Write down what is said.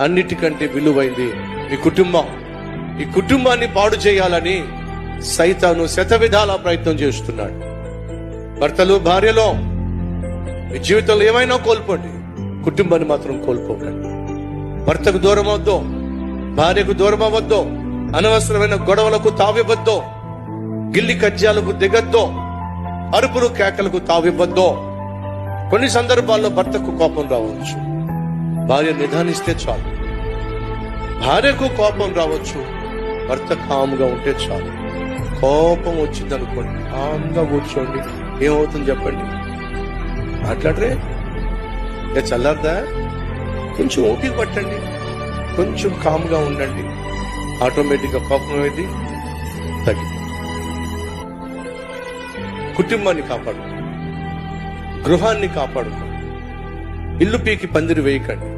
అన్నిటికంటే విలువైంది మీ కుటుంబం. ఈ కుటుంబాన్ని పాడు చేయాలని సైతాను శతవిధాల ప్రయత్నం చేస్తున్నాడు. భర్తలు, భార్యలో మీ జీవితంలో ఏమైనా కోల్పోండి, కుటుంబాన్ని మాత్రం కోల్పోకండి. భర్తకు దూరం అవద్దు, భార్యకు దూరం అవ్వద్దు, అనవసరమైన గొడవలకు తావివ్వద్దు, గిల్లి కజ్జాలకు దిగద్దు, అరుపులు కేకలకు తావివ్వద్దు. కొన్ని సందర్భాల్లో భర్తకు కోపం రావచ్చు, భార్య నిదానిస్తే చాలు. భార్యకు కోపం రావచ్చు, భర్త కామ్గా ఉంటే చాలు. కోపం వచ్చింది అనుకోండి, కామ్గా కూర్చోండి. ఏమవుతుంది చెప్పండి? మాట్లాడరే, ఇక చల్లారదా? కొంచెం ఓపిక పట్టండి, కొంచెం కామ్గా ఉండండి. ఆటోమేటిక్గా కోపం అనేది తగ్గిపోతుంది. కుటుంబాన్ని కాపాడుకోండి, గృహాన్ని కాపాడుకోండి. ఇల్లు పీకి పందిరి వేయకండి.